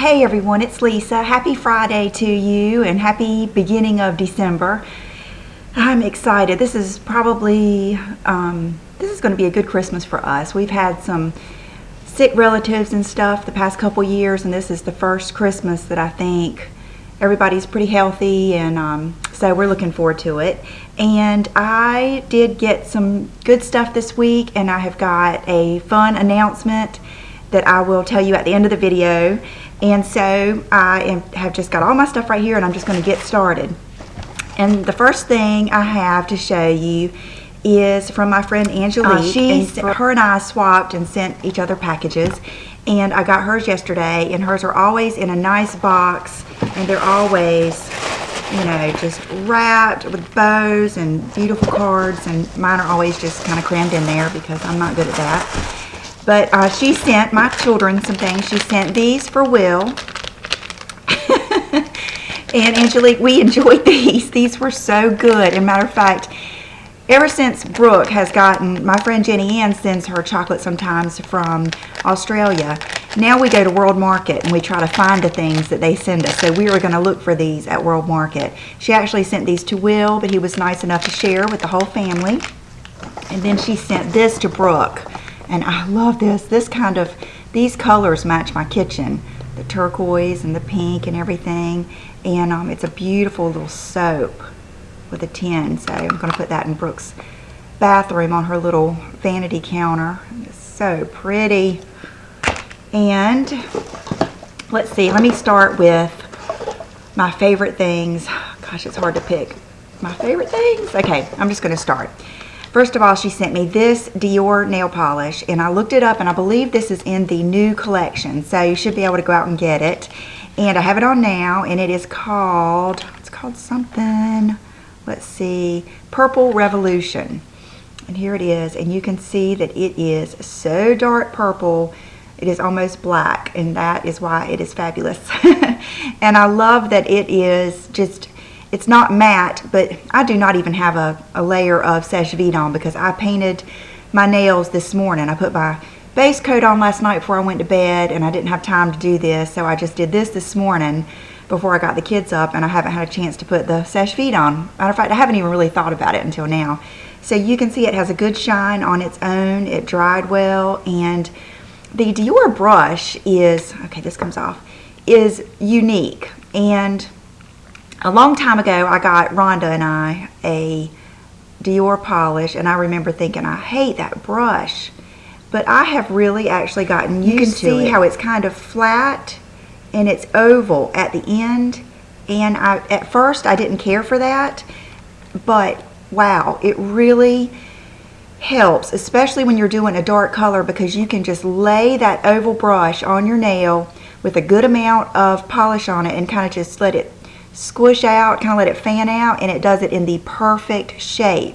Hey everyone, it's Lisa. Happy Friday to you and happy beginning of December. I'm excited. This is probably, this is going to be a good Christmas for us. We've had some sick relatives and stuff the past couple years, and this is the first Christmas that I think everybody's pretty healthy, and so we're looking forward to it. And I did get some good stuff this week, and I have got a fun announcement that I will tell you at the end of the video. And so I have just got all my stuff right here, and I'm just going to get started. And the first thing I have to show you is from my friend Angelique. Her and I swapped and sent each other packages, and I got hers yesterday, and hers are always in a nice box, and they're always, you know, just wrapped with bows and beautiful cards, and mine are always just kind of crammed in there because I'm not good at that. But she sent my children some things. She sent these for Will. And Angelique, we enjoyed these. These were so good. As a matter of fact, ever since Brooke has gotten, my friend Jenny Ann sends her chocolate sometimes from Australia. Now we go to World Market and we try to find the things that they send us. So we were going to look for these at World Market. She actually sent these to Will, but he was nice enough to share with the whole family. And then she sent this to Brooke. And I love this. These colors match my kitchen. The turquoise and the pink and everything. And it's a beautiful little soap with a tin. So I'm going to put that in Brooke's bathroom on her little vanity counter. It's so pretty. And let's see. Let me start with my favorite things. Gosh, it's hard to pick my favorite things. Okay, I'm just going to start. First of all, she sent me this Dior nail polish, and I looked it up, and I believe this is in the new collection, so you should be able to go out and get it. And I have it on now, and it is called, it's called something, let's see, Purple Revolution. And here it is, and you can see that it is so dark purple, it is almost black, and that is why it is fabulous. And I love that it is just, it's not matte, but I do not even have a layer of Sèche Vide on because I painted my nails this morning. I put my base coat on last night before I went to bed, and I didn't have time to do this, so I just did this morning before I got the kids up, and I haven't had a chance to put the Sèche Vide on. Matter of fact, I haven't even really thought about it until now. So you can see it has a good shine on its own. It dried well, and the Dior brush is, okay, this comes off, is unique. And a long time ago, I got Rhonda and I a Dior polish, and I remember thinking, I hate that brush. But I have really actually gotten used to it. You can see how it's kind of flat and it's oval at the end. And at first, I didn't care for that. But wow, it really helps, especially when you're doing a dark color, because you can just lay that oval brush on your nail with a good amount of polish on it and kind of just let it squish out, kind of let it fan out, and it does it in the perfect shape.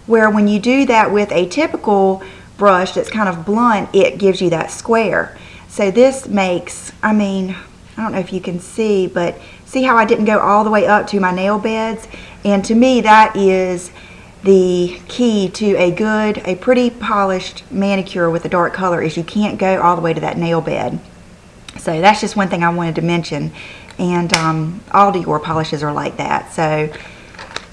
Where when you do that with a typical brush that's kind of blunt, it gives you that square. So this makes, I mean, I don't know if you can see, but see how I didn't go all the way up to my nail beds? And to me, that is the key to a pretty polished manicure with a dark color, is you can't go all the way to that nail bed. So that's just one thing I wanted to mention. And all Dior polishes are like that, so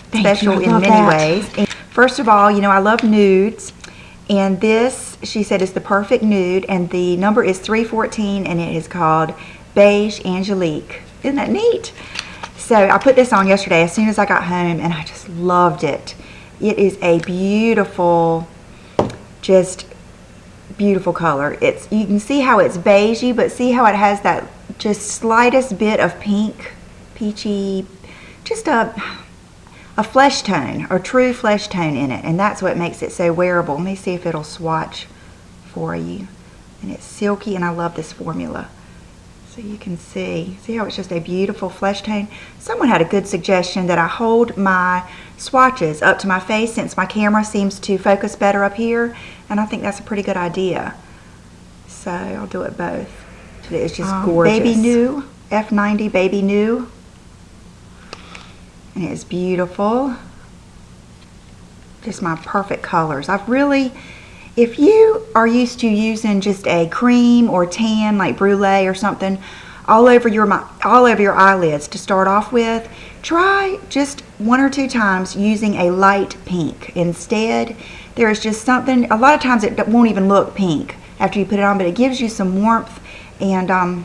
special in many ways. And first of all, you know, I love nudes, and this, she said, is the perfect nude, and the number is 314, and it is called Beige Angelique. Isn't that neat? So I put this on yesterday as soon as I got home, and I just loved it. It is a beautiful, just beautiful color. It's, you can see how it's beigey, but see how it has that just slightest bit of pink, peachy, just a flesh tone, or true flesh tone in it, and that's what makes it so wearable. Let me see if it'll swatch for you. And it's silky, and I love this formula. So you can see how it's just a beautiful flesh tone. Someone had a good suggestion that I hold my swatches up to my face, since my camera seems to focus better up here, and I think that's a pretty good idea. So I'll do it both. It's just gorgeous. Baby New, F90 Baby New. And it's beautiful. Just my perfect colors. I've really, if you are used to using just a cream or tan like brulee or something, all over your eyelids to start off with, try just 1 or 2 times using a light pink. Instead, there is just something, a lot of times it won't even look pink after you put it on, but it gives you some warmth, and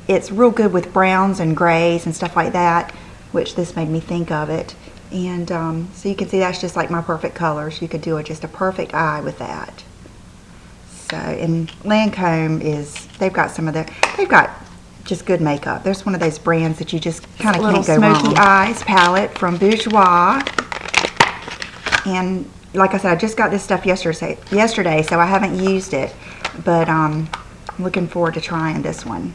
it's real good with browns and grays and stuff like that, which this made me think of it. And so you can see that's just like my perfect colors. You could do just a perfect eye with that. So, and Lancome they've got just good makeup. There's one of those brands that you just kind of can't go wrong. Smoky Eyes palette from Bourjois. And like I said, I just got this stuff yesterday, so I haven't used it. But I'm looking forward to trying this one.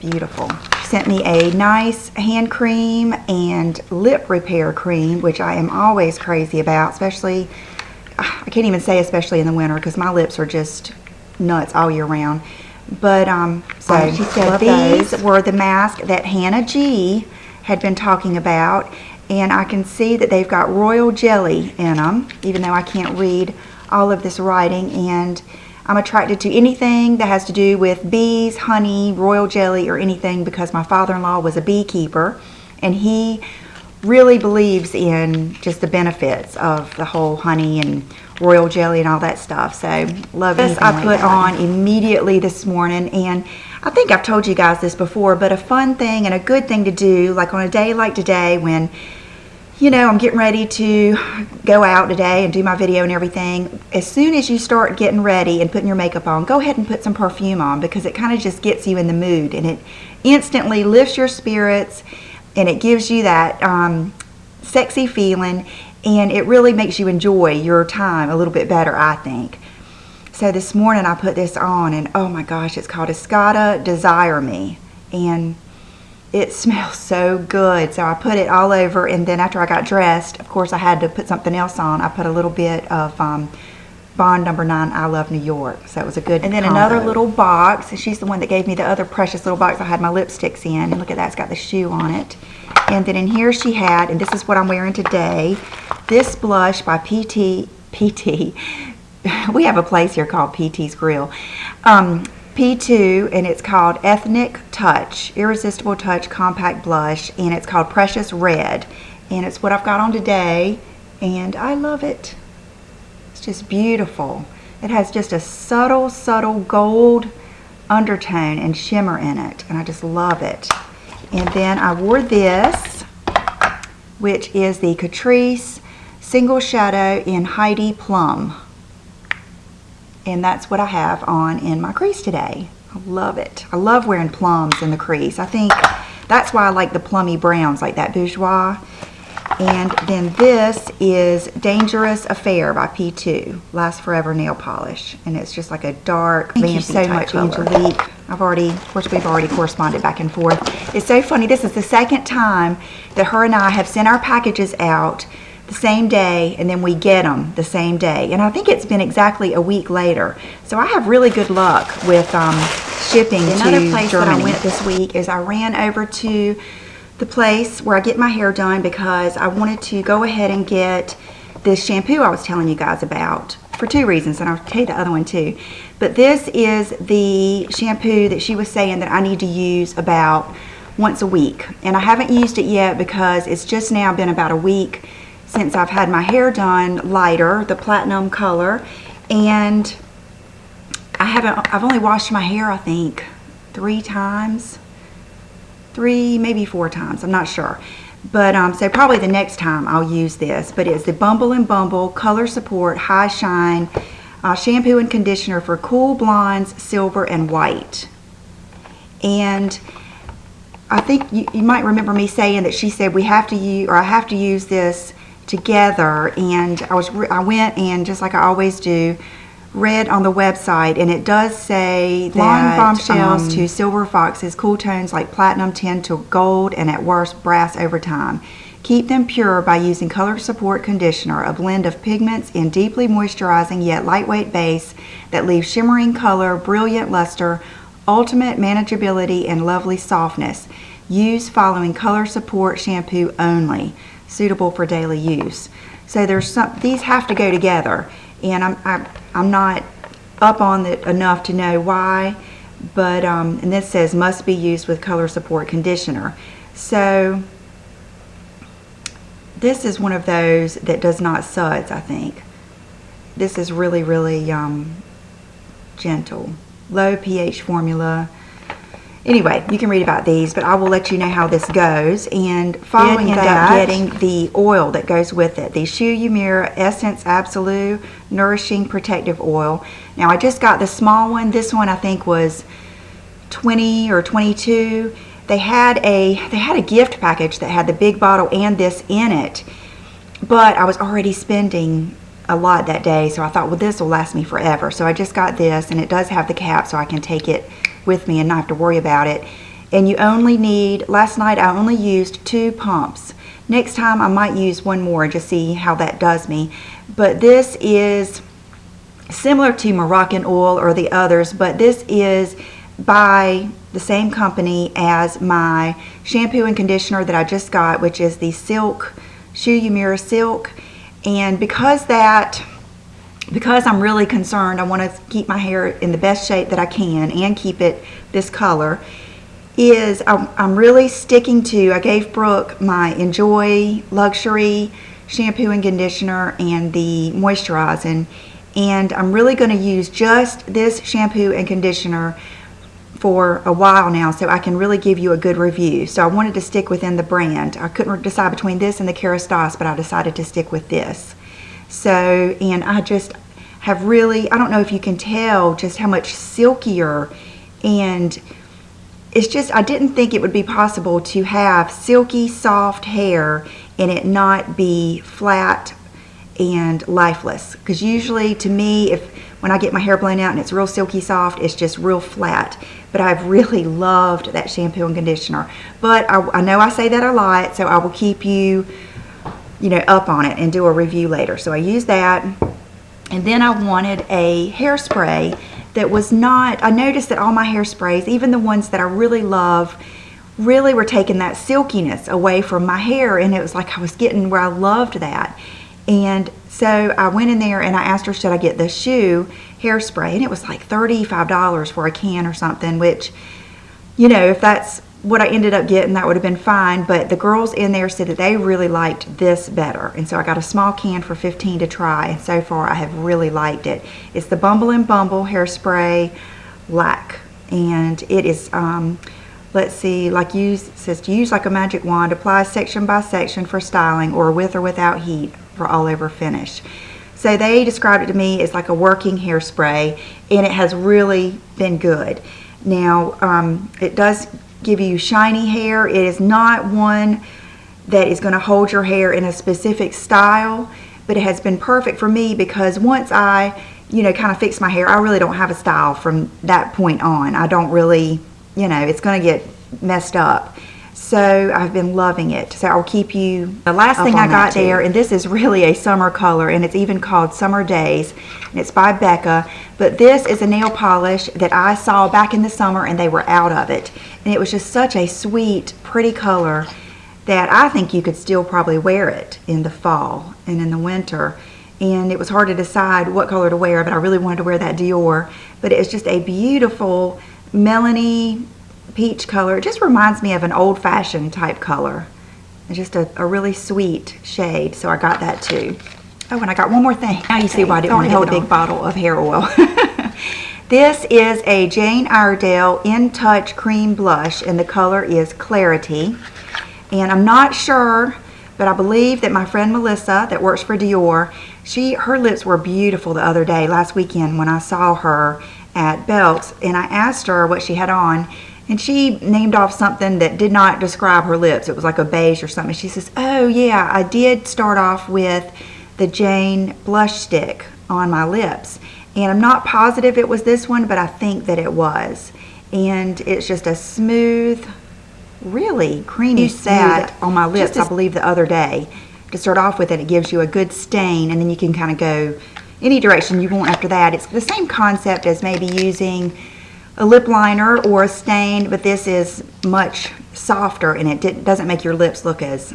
Beautiful. She sent me a nice hand cream and lip repair cream, which I am always crazy about, especially, I can't even say especially in the winter because my lips are just nuts all year round. But so she said these were the mask that Hannah G had been talking about, and I can see that they've got royal jelly in them, even though I can't read all of this writing. And I'm attracted to anything that has to do with bees, honey, royal jelly, or anything, because my father-in-law was a beekeeper, and he really believes in just the benefits of the whole honey and royal jelly and all that stuff. So love this. I put on immediately this morning, and I think I've told you guys this before, but a fun thing and a good thing to do, like on a day like today when, you know, I'm getting ready to go out today and do my video and everything. As soon as you start getting ready and putting your makeup on, go ahead and put some perfume on, because it kind of just gets you in the mood, and it instantly lifts your spirits, and it gives you that sexy feeling, and it really makes you enjoy your time a little bit better, I think. So this morning I put this on, and oh my gosh, it's called Escada Desire Me, and it smells so good. So I put it all over, and then after I got dressed, of course I had to put something else on. I put a little bit of Bond No. 9 I Love New York. So it was a good And then combo. Another little box. She's the one that gave me the other precious little box I had my lipsticks in. And look at that, it's got the shoe on it. And then in here she had, and this is what I'm wearing today, this blush by PT. We have a place here called PT's Grill. P2, and it's called Ethnic Touch, Irresistible Touch Compact Blush, and it's called Precious Red, and it's what I've got on today, and I love it. It's just beautiful. It has just a subtle gold undertone and shimmer in it, and I just love it. And then I wore this, which is the Catrice Single Shadow in Heidi Plum. And that's what I have on in my crease today. I love it. I love wearing plums in the crease. I think that's why I like the plummy browns, like that Bourjois. And then this is Dangerous Affair by P2, Last Forever Nail Polish. And it's just like a dark, thank you so much, Angelique. Of course, we've already corresponded back and forth. It's so funny. This is the second time that her and I have sent our packages out the same day, and then we get them the same day, and I think it's been exactly a week later. So I have really good luck with shipping to Germany. Another place that I went this week is I ran over to the place where I get my hair done, because I wanted to go ahead and get this shampoo I was telling you guys about for 2 reasons, and I'll tell you the other one too. But this is the shampoo that she was saying that I need to use about once a week, and I haven't used it yet because it's just now been about a week since I've had my hair done lighter, the platinum color, and I've only washed my hair, I think, 3 times, maybe 4 times, I'm not sure. But so probably the next time I'll use this. But it's the Bumble and Bumble Color Support High Shine Shampoo and Conditioner for Cool Blondes, Silver, and White. And I think you might remember me saying that she said we have to use, or I have to use this together, and I went and, just like I always do, read on the website, and it does say that blonde bombshells to silver foxes, cool tones like platinum tend to gold and at worst brass over time. Keep them pure by using Color Support Conditioner, a blend of pigments in deeply moisturizing yet lightweight base that leaves shimmering color, brilliant luster, ultimate manageability, and lovely softness. Use following Color Support shampoo only. Suitable for daily use. So these have to go together, and I'm not up on it enough to know why, but and this says must be used with color support conditioner. So this is one of those that does not suds, I think. This is really, really gentle. Low pH formula. Anyway, you can read about these, but I will let you know how this goes. And following that, getting the oil that goes with it. The Shimmer Essence Absolute Nourishing Protective Oil. Now, I just got the small one. This one I think was 20 or 22. They had a gift package that had the big bottle and this in it, but I was already spending a lot that day, so I thought, well, this will last me forever. So I just got this, and it does have the cap, so I can take it with me and not have to worry about it. And you only need, last night I only used 2 pumps. Next time I might use one more and just see how that does me. But this is similar to Moroccan oil or the others, but this is by the same company as my shampoo and conditioner that I just got, which is the Shimmer Silk. And because I'm really concerned, I want to keep my hair in the best shape that I can and keep it this color, I'm really sticking to, I gave Brooke my Enjoy Luxury shampoo and conditioner and the moisturizing, and I'm really going to use just this shampoo and conditioner for a while now, so I can really give you a good review. So I wanted to stick within the brand. I couldn't decide between this and the Catrice, but I decided to stick with this. So, and I just have really, I don't know if you can tell just how much silkier, and it's just, I didn't think it would be possible to have silky, soft hair and it not be flat and lifeless. Because usually, to me, when I get my hair blown out and it's real silky soft, it's just real flat. But I've really loved that shampoo and conditioner. But I know I say that a lot, so I will keep you, up on it and do a review later. So I used that. And then I wanted a hairspray that was not, I noticed that all my hairsprays, even the ones that I really love, really were taking that silkiness away from my hair. And it was like I was getting where I loved that. And so I went in there and I asked her, should I get the shoe hairspray? And it was like $35 for a can or something, which, if that's what I ended up getting, that would have been fine. But the girls in there said that they really liked this better. And so I got a small can for $15 to try. And so far I have really liked it. It's the Bumble and Bumble Hairspray Lac. And it is, let's see, it says to use like a magic wand, apply section by section for styling or with or without heat for all over finish. So they described it to me as like a working hairspray, and it has really been good. Now, it does give you shiny hair. It is not one that is going to hold your hair in a specific style, but it has been perfect for me because once I, kind of fix my hair, I really don't have a style from that point on. I don't really, it's going to get messed up. So I've been loving it. So I'll keep you. The last thing I got there, and this is really a summer color, and it's even called Summer Days, and it's by Becca. But this is a nail polish that I saw back in the summer, and they were out of it. And it was just such a sweet, pretty color that I think you could still probably wear it in the fall and in the winter. And it was hard to decide what color to wear, but I really wanted to wear that Dior. But it's just a beautiful melony peach color. It just reminds me of an old-fashioned type color. It's just a really sweet shade, so I got that too. Oh, and I got one more thing. Now you see why I didn't want to hold a big bottle of hair oil. This is a Jane Iredale In Touch Cream Blush, and the color is Clarity. And I'm not sure, but I believe that my friend Melissa that works for Dior, her lips were beautiful the other day, last weekend, when I saw her at Belk's, and I asked her what she had on, and she named off something that did not describe her lips. It was like a beige or something. She says, oh yeah, I did start off with the Jane blush stick on my lips. And I'm not positive it was this one, but I think that it was. And it's just a smooth, really creamy smooth on my lips, I believe, the other day. To start off with it gives you a good stain, and then you can kind of go any direction you want after that. It's the same concept as maybe using a lip liner or a stain, but this is much softer, and it doesn't make your lips look as,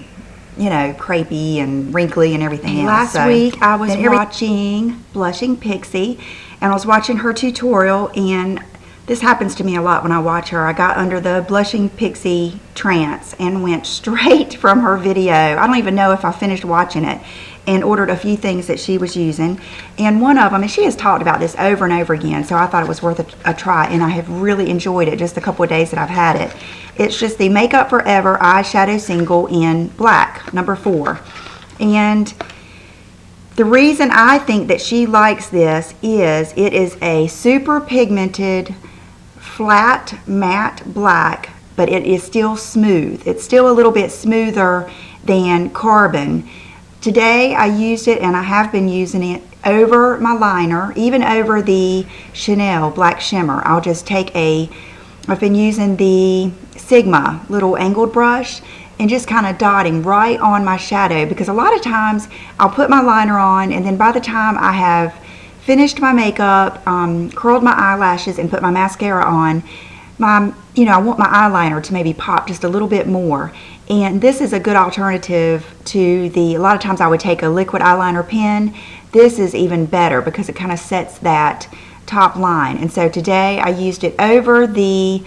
crepey and wrinkly and everything else. Last week I was watching Blushing Pixie, and I was watching her tutorial, and this happens to me a lot when I watch her. I got under the Blushing Pixie trance and went straight from her video. I don't even know if I finished watching it, and ordered a few things that she was using. And one of them, and she has talked about this over and over again, so I thought it was worth a try, and I have really enjoyed it just a couple of days that I've had it. It's just the Makeup Forever Eyeshadow Single in black, number 4. And the reason I think that she likes this is it is a super pigmented, flat, matte black, but it is still smooth. It's still a little bit smoother than Carbon. Today I used it, and I have been using it over my liner, even over the Chanel Black Shimmer. I'll just take I've been using the Sigma little angled brush and just kind of dotting right on my shadow, because a lot of times I'll put my liner on, and then by the time I have finished my makeup, curled my eyelashes, and put my mascara on, I want my eyeliner to maybe pop just a little bit more. And this is a good alternative to a lot of times I would take a liquid eyeliner pen. This is even better because it kind of sets that top line. And so today I used it over the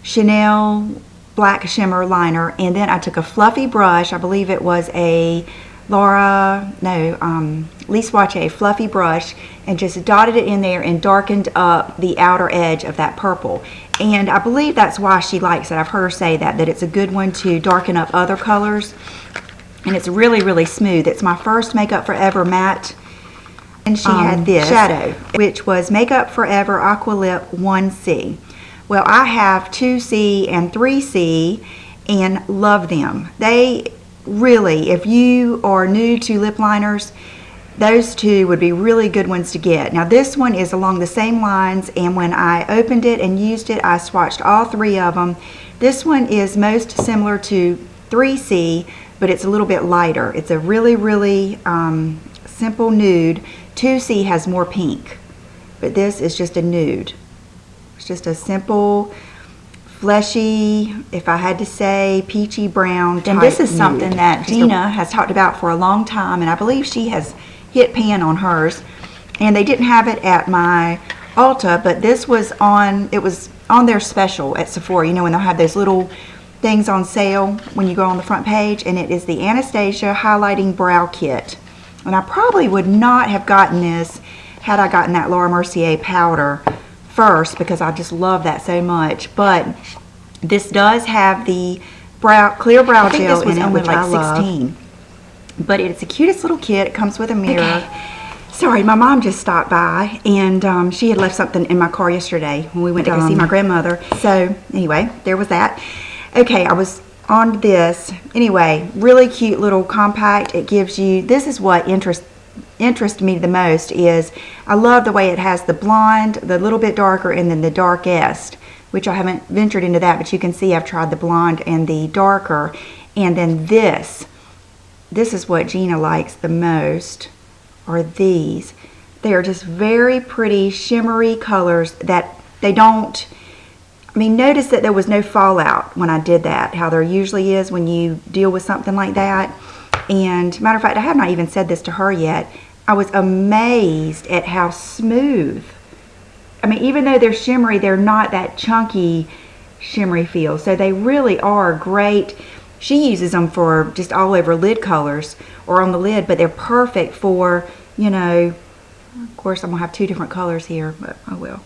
Chanel Black Shimmer liner, and then I took a fluffy brush. I believe it was a Lise Watier fluffy brush, and just dotted it in there and darkened up the outer edge of that purple. And I believe that's why she likes it. I've heard her say that it's a good one to darken up other colors, and it's really, really smooth. It's my first Makeup Forever matte. And she had this shadow, which was Makeup Forever Aqua Lip 1C. Well, I have 2C and 3C and love them. They really, if you are new to lip liners, those two would be really good ones to get. Now this one is along the same lines, and when I opened it and used it, I swatched all 3 of them. This one is most similar to 3C, but it's a little bit lighter. It's a really, really simple nude. 2C has more pink, but this is just a nude. It's just a simple, fleshy, if I had to say, peachy brown type. And this is something that Gina has talked about for a long time, and I believe she has hit pan on hers. And they didn't have it at my Ulta, but this was on their special at Sephora, when they'll have those little things on sale when you go on the front page, and it is the Anastasia Highlighting Brow Kit. And I probably would not have gotten this had I gotten that Laura Mercier powder first, because I just love that so much. But this does have the clear brow gel in it, which I love. 16. But it's the cutest little kit. It comes with a mirror. Okay. Sorry, my mom just stopped by, and she had left something in my car yesterday when we went to go see my grandmother. So anyway, there was that. Okay, I was on this. Anyway, really cute little compact. It gives you, this is what interests me the most, is I love the way it has the blonde, the little bit darker, and then the darkest, which I haven't ventured into that, but you can see I've tried the blonde and the darker. And then this is what Gina likes the most, are these. They are just very pretty shimmery colors that they don't, notice that there was no fallout when I did that, how there usually is when you deal with something like that. And matter of fact, I have not even said this to her yet, I was amazed at how smooth. Even though they're shimmery, they're not that chunky shimmery feel. So they really are great. She uses them for just all over lid colors or on the lid, but they're perfect for, of course I'm going to have 2 different colors here, but I will.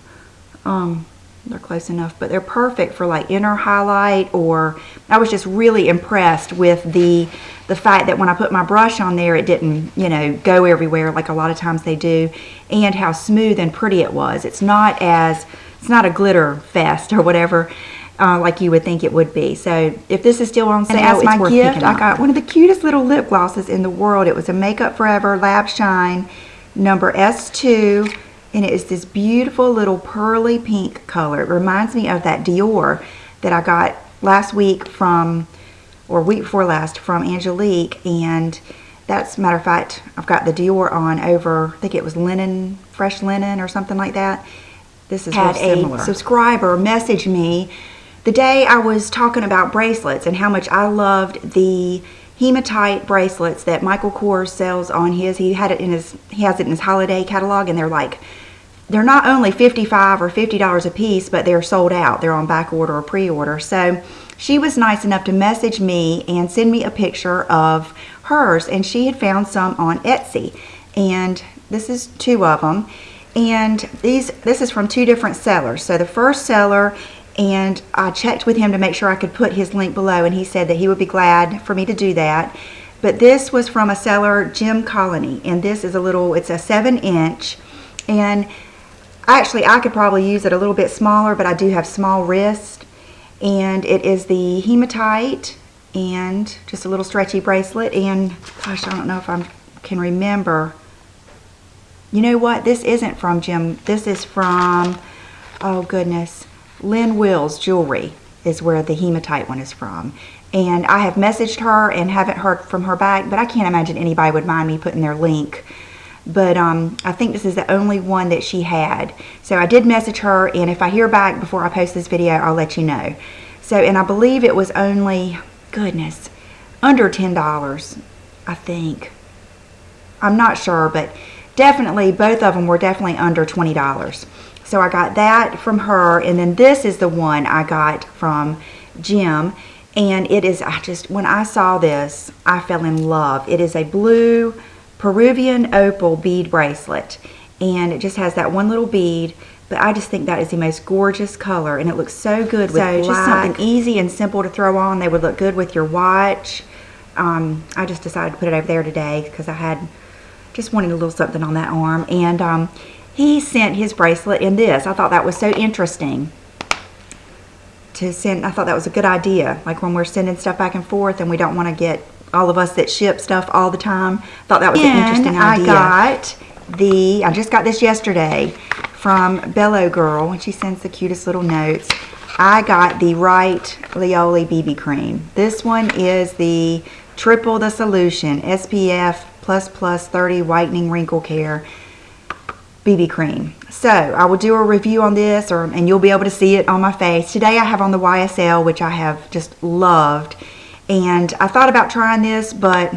They're close enough, but they're perfect for like inner highlight, or I was just really impressed with the fact that when I put my brush on there, it didn't, go everywhere like a lot of times they do, and how smooth and pretty it was. It's not a glitter fest or whatever like you would think it would be. So if this is still on sale, and as my gift, I got one of the cutest little lip glosses in the world. It was a Makeup Forever Lab Shine number S2. And it is this beautiful little pearly pink color. It reminds me of that Dior that I got last week week before last from Angelique. And that's, matter of fact, I've got the Dior on over, I think it was linen, fresh linen or something like that. This is real similar. A subscriber messaged me the day I was talking about bracelets and how much I loved the hematite bracelets that Michael Kors sells on his. He has it in his holiday catalog, and they're like they're not only $55 or $50 a piece, but they're sold out. They're on back order or pre-order. So she was nice enough to message me and send me a picture of hers, and she had found some on Etsy. And this is 2 of them. And this is from 2 different sellers. So the first seller, and I checked with him to make sure I could put his link below, and he said that he would be glad for me to do that. But this was from a seller, Gem Colony, and this is it's a 7-inch, and actually I could probably use it a little bit smaller, but I do have small wrist, and it is the hematite, and just a little stretchy bracelet, and gosh, I don't know if I can remember. You know what? This isn't from Gem. This is from, oh goodness, Lynn Wills Jewelry is where the hematite one is from. And I have messaged her and haven't heard from her back, but I can't imagine anybody would mind me putting their link. But I think this is the only one that she had. So I did message her, and if I hear back before I post this video, I'll let you know. So, and I believe it was only, goodness, under $10, I think. I'm not sure, but definitely both of them were definitely under $20. So I got that from her, and then this is the one I got from Gem. And it is, when I saw this, I fell in love. It is a blue Peruvian opal bead bracelet, and it just has that one little bead, but I just think that is the most gorgeous color, and it looks so good with black. Just something easy and simple to throw on. They would look good with your watch. I just decided to put it over there today because I just wanted a little something on that arm, and he sent his bracelet in this. I thought that was so interesting to send. I thought that was a good idea, like when we're sending stuff back and forth and we don't want to get, all of us that ship stuff all the time, thought that was an interesting idea. I just got this yesterday from Bello Girl, and she sends the cutest little notes. I got the Right Lioli BB cream. This one is the Triple the Solution SPF ++ 30 whitening wrinkle care BB cream. So I will do a review on this, and you'll be able to see it on my face. Today I have on the YSL, which I have just loved, and I thought about trying this, but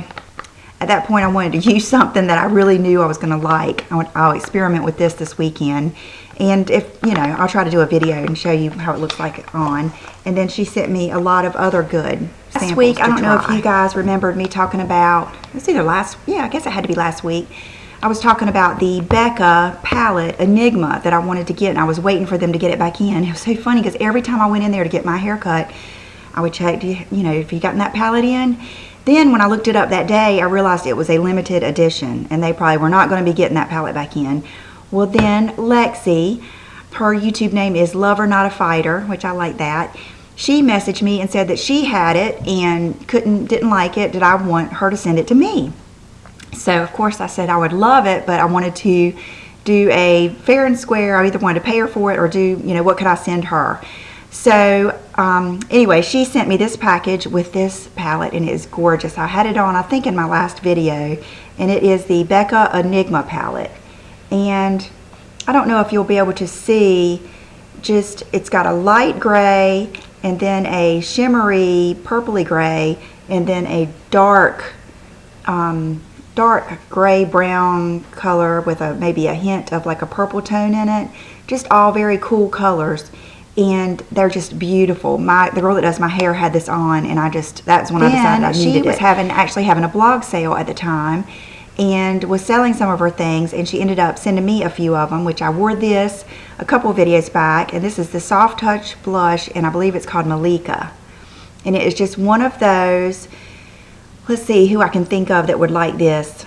at that point I wanted to use something that I really knew I was going to like. I'll experiment with this weekend, and if you know, I'll try to do a video and show you how it looks like on. And then she sent me a lot of other good samples. Last week, I don't know if you guys remembered me talking about, it's either I guess it had to be last week. I was talking about the Becca palette Enigma that I wanted to get, and I was waiting for them to get it back in. It was so funny because every time I went in there to get my hair cut, I would check, you know, if you gotten that palette in. Then when I looked it up that day, I realized it was a limited edition, and they probably were not going to be getting that palette back in. Well, then Lexi, her YouTube name is Lover Not a Fighter, which I like that. She messaged me and said that she had it and didn't like it. Did I want her to send it to me? So of course I said I would love it, but I wanted to do a fair and square. I either wanted to pay her for it or do, you know, what could I send her? So anyway, she sent me this package with this palette, and it is gorgeous. I had it on, I think, in my last video, and it is the Becca Enigma palette. And I don't know if you'll be able to see, just it's got a light gray, and then a shimmery purpley gray, and then a dark gray brown color with maybe a hint of like a purple tone in it. Just all very cool colors, and they're just beautiful. The girl that does my hair had this on, and that's when I decided I needed it. She was actually having a blog sale at the time, and was selling some of her things, and she ended up sending me a few of them, which I wore this a couple videos back. And this is the Soft Touch blush, and I believe it's called Malika, and it is just one of those. Let's see who I can think of that would like this.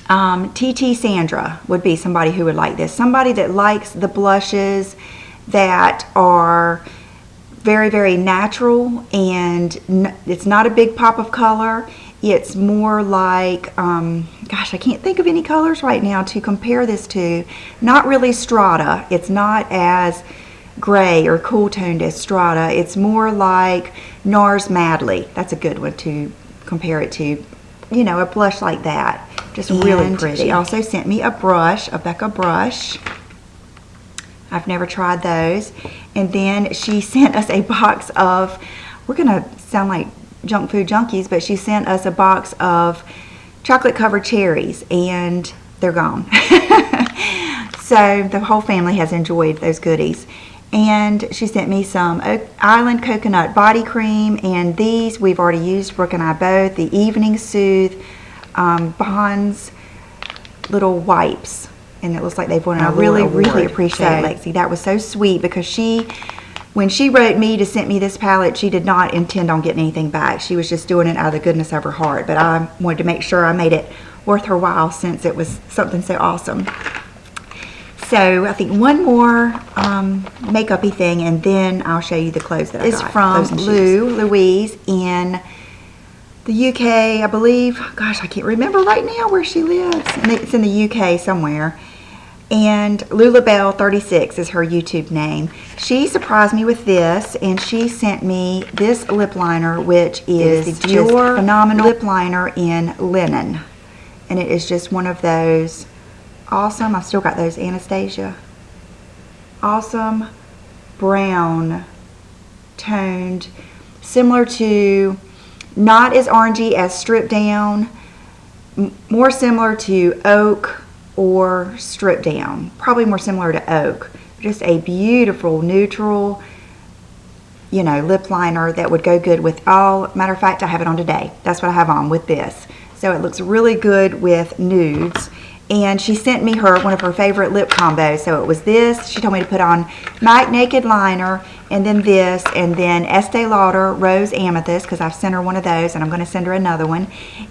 TT Sandra would be somebody who would like this. Somebody that likes the blushes that are very, very natural, and it's not a big pop of color. It's more like, gosh, I can't think of any colors right now to compare this to. Not really Strata. It's not as gray or cool toned as Strata. It's more like NARS Madly. That's a good one to compare it to, you know, a blush like that. Just really pretty. She also sent me a brush, a Becca brush. I've never tried those. And then she sent us a box of, we're gonna sound like junk food junkies, but she sent us a box of chocolate covered cherries, and they're gone. So the whole family has enjoyed those goodies. And she sent me some Oak Island Coconut Body Cream, and these we've already used, Brooke and I both, the Evening Soothe Bonds little wipes. And it looks like they've won a really appreciate it, Lexi. That was so sweet, because when she wrote me to send me this palette, she did not intend on getting anything back. She was just doing it out of the goodness of her heart. But I wanted to make sure I made it worth her while, since it was something so awesome. So I think one more makeup-y thing, and then I'll show you the clothes that I got. It's from Louise in the UK, I believe. Gosh, I can't remember right now where she lives. It's in the UK somewhere. And Lulabelle36 is her YouTube name. She surprised me with this, and she sent me this lip liner, which is the Dior phenomenal lip liner in linen. And it is just one of those awesome, I've still got those, Anastasia, awesome brown toned, similar to, not as orangey as Strip Down, more similar to Oak or Strip Down, probably more similar to Oak. Just a beautiful neutral, you know, lip liner that would go good with all. Matter of fact, I have it on today. That's what I have on with this. So it looks really good with nudes. And she sent me one of her favorite lip combos. So it was this. She told me to put on MAC Naked Liner, and then this, and then Estee Lauder Rose Amethyst, because I've sent her one of those, and I'm going to send her another one.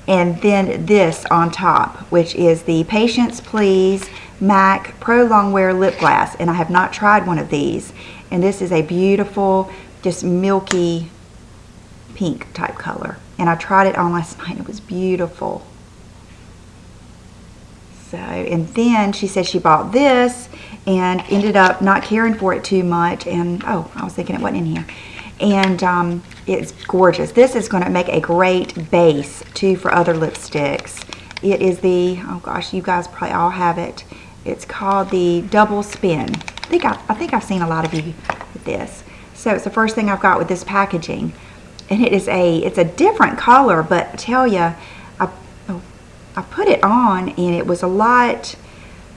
And then this on top, which is the Patience Please MAC Pro Longwear Lip Glass. And I have not tried one of these. And this is a beautiful, just milky pink type color. And I tried it on last night. It was beautiful. So, and then she said she bought this and ended up not caring for it too much. And, oh, I was thinking it wasn't in here. And it's gorgeous. This is going to make a great base, too, for other lipsticks. It is the, oh gosh, you guys probably all have it. It's called the Double Spin. I think I've seen a lot of you with this. So it's the first thing I've got with this packaging. And it's a different color, but I tell you, I put it on and it was a lot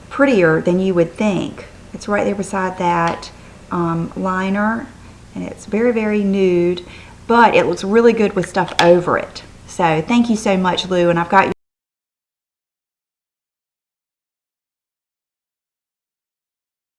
prettier than you would think. It's right there beside that liner, and it's very, very nude, but it looks really good with stuff over it. So thank you so much, Lou, and I've got